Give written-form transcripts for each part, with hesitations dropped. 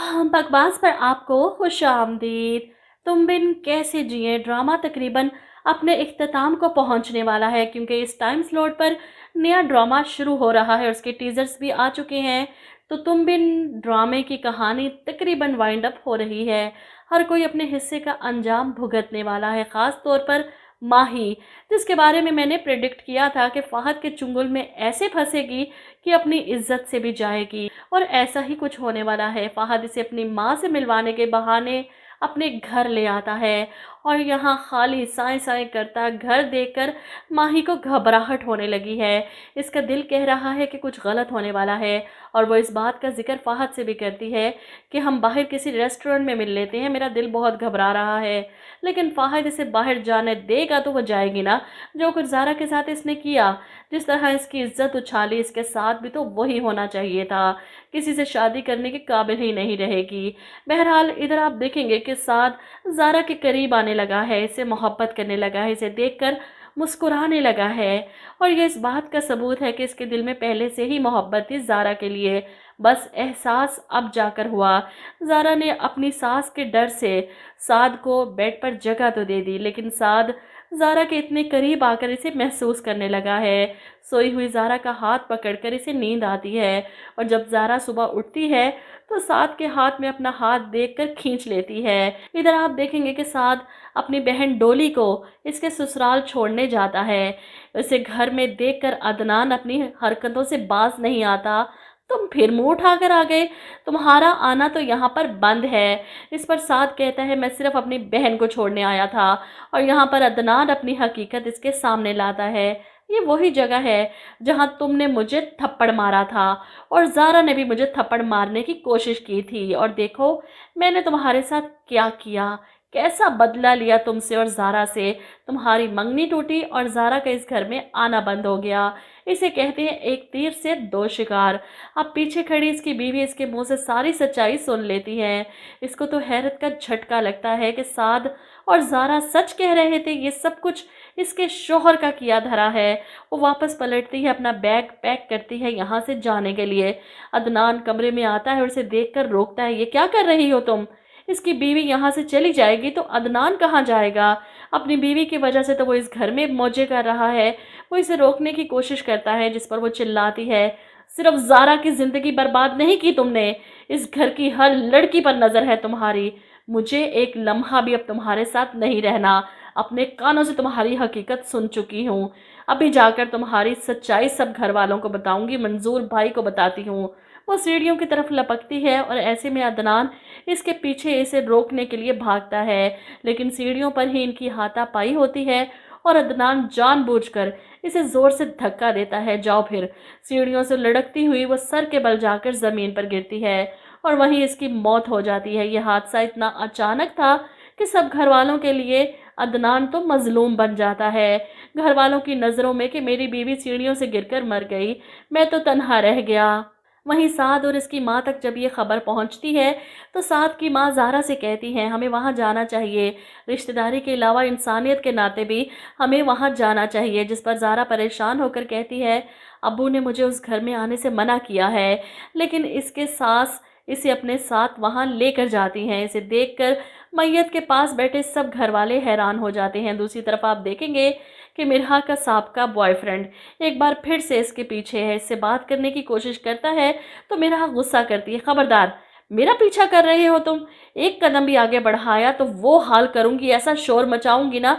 बकवास पर आपको खुश आमदीद। तुम बिन कैसे जिए ड्रामा तकरीबन अपने इख्तिताम को पहुंचने वाला है, क्योंकि इस टाइम स्लॉट पर नया ड्रामा शुरू हो रहा है और उसके टीजर्स भी आ चुके हैं। तो तुम बिन ड्रामे की कहानी तकरीबन वाइंड अप हो रही है। हर कोई अपने हिस्से का अंजाम भुगतने वाला है, ख़ास तौर पर माही, जिसके बारे में मैंने प्रेडिक्ट किया था कि फ़हद के चुंगल में ऐसे फंसेगी कि अपनी इज्जत से भी जाएगी। और ऐसा ही कुछ होने वाला है। फ़हद इसे अपनी माँ से मिलवाने के बहाने अपने घर ले आता है और यहाँ खाली साएं साएं करता घर देखकर माही को घबराहट होने लगी है। इसका दिल कह रहा है कि कुछ गलत होने वाला है और वो इस बात का जिक्र फ़हद से भी करती है कि हम बाहर किसी रेस्टोरेंट में मिल लेते हैं, मेरा दिल बहुत घबरा रहा है। लेकिन फ़हद इसे बाहर जाने देगा तो वो जाएगी ना। जो कुछ ज़ारा के साथ इसने किया, जिस तरह इसकी इज्जत उछाली, इसके साथ भी तो वही होना चाहिए था। किसी से शादी करने के काबिल ही नहीं रहेगी। बहरहाल इधर आप देखेंगे कि साद ज़ारा के करीब आने लगा है, इसे मोहब्बत करने लगा है, इसे देखकर मुस्कुराने लगा है। और ये इस बात का सबूत है कि इसके दिल में पहले से ही मोहब्बत थी ज़ारा के लिए, बस एहसास अब जाकर हुआ। ज़ारा ने अपनी सास के डर से साद को बेड पर जगह तो दे दी, लेकिन साद ज़ारा के इतने करीब आकर इसे महसूस करने लगा है। सोई हुई ज़ारा का हाथ पकड़कर इसे नींद आती है और जब ज़ारा सुबह उठती है तो साद के हाथ में अपना हाथ देखकर खींच लेती है। इधर आप देखेंगे कि साद अपनी बहन डोली को इसके ससुराल छोड़ने जाता है। उसे घर में देखकर अदनान अपनी हरकतों से बाज नहीं आता। तुम फिर मुंह उठाकर आ गए, तुम्हारा आना तो यहाँ पर बंद है। इस पर साद कहता है मैं सिर्फ अपनी बहन को छोड़ने आया था। और यहाँ पर अदनान अपनी हकीकत इसके सामने लाता है। ये वही जगह है जहाँ तुमने मुझे थप्पड़ मारा था और ज़ारा ने भी मुझे थप्पड़ मारने की कोशिश की थी, और देखो मैंने तुम्हारे साथ क्या किया, कैसा बदला लिया तुमसे और ज़ारा से। तुम्हारी मंगनी टूटी और ज़ारा का इस घर में आना बंद हो गया। इसे कहते हैं एक तीर से दो शिकार। अब पीछे खड़ी इसकी बीवी इसके मुंह से सारी सच्चाई सुन लेती है। इसको तो हैरत का झटका लगता है कि साद और ज़ारा सच कह रहे थे, ये सब कुछ इसके शोहर का किया धरा है। वो वापस पलटती है, अपना बैग पैक करती है यहाँ से जाने के लिए। अदनान कमरे में आता है और उसे देखकर रोकता है, ये क्या कर रही हो तुम? इसकी बीवी यहाँ से चली जाएगी तो अदनान कहाँ जाएगा? अपनी बीवी की वजह से तो वो इस घर में मौजे कर रहा है। वो इसे रोकने की कोशिश करता है, जिस पर वो चिल्लाती है, सिर्फ ज़ारा की ज़िंदगी बर्बाद नहीं की तुमने, इस घर की हर लड़की पर नज़र है तुम्हारी। मुझे एक लम्हा भी अब तुम्हारे साथ नहीं रहना। अपने कानों से तुम्हारी हकीकत सुन चुकी हूँ। अभी जाकर तुम्हारी सच्चाई सब घर वालों को बताऊंगी, मंजूर भाई को बताती हूँ। वो सीढ़ियों की तरफ लपकती है और ऐसे में अदनान इसके पीछे इसे रोकने के लिए भागता है, लेकिन सीढ़ियों पर ही इनकी हाथापाई होती है और अदनान जानबूझकर इसे जोर से धक्का देता है। जाओ फिर। सीढ़ियों से लुढ़कती हुई वो सर के बल जाकर जमीन पर गिरती है और वहीं इसकी मौत हो जाती है। यह हादसा इतना अचानक था कि सब घर वालों के लिए अदनान तो मजलूम बन जाता है। घर वालों की नज़रों में कि मेरी बीवी सीढ़ियों से गिरकर मर गई, मैं तो तन्हा रह गया। वहीं साद और इसकी माँ तक जब ये खबर पहुंचती है तो साद की माँ ज़ारा से कहती है हमें वहाँ जाना चाहिए, रिश्तेदारी के अलावा इंसानियत के नाते भी हमें वहाँ जाना चाहिए। जिस पर ज़ारा परेशान होकर कहती है अब्बू ने मुझे उस घर में आने से मना किया है, लेकिन इसके सास इसे अपने साथ वहाँ लेकर जाती हैं। इसे देखकर मैयत के पास बैठे सब घर वाले हैरान हो जाते हैं। दूसरी तरफ आप देखेंगे कि मिरहा का साबका बॉयफ्रेंड एक बार फिर से इसके पीछे है, इससे बात करने की कोशिश करता है तो मिरहा गुस्सा करती है, खबरदार मेरा पीछा कर रहे हो तुम, एक कदम भी आगे बढ़ाया तो वो हाल करूंगी, ऐसा शोर मचाऊंगी ना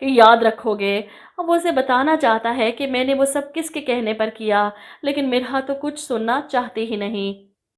कि याद रखोगे। अब वो उसे बताना चाहता है कि मैंने वो सब किसके कहने पर किया, लेकिन मिरहा तो कुछ सुनना चाहती ही नहीं।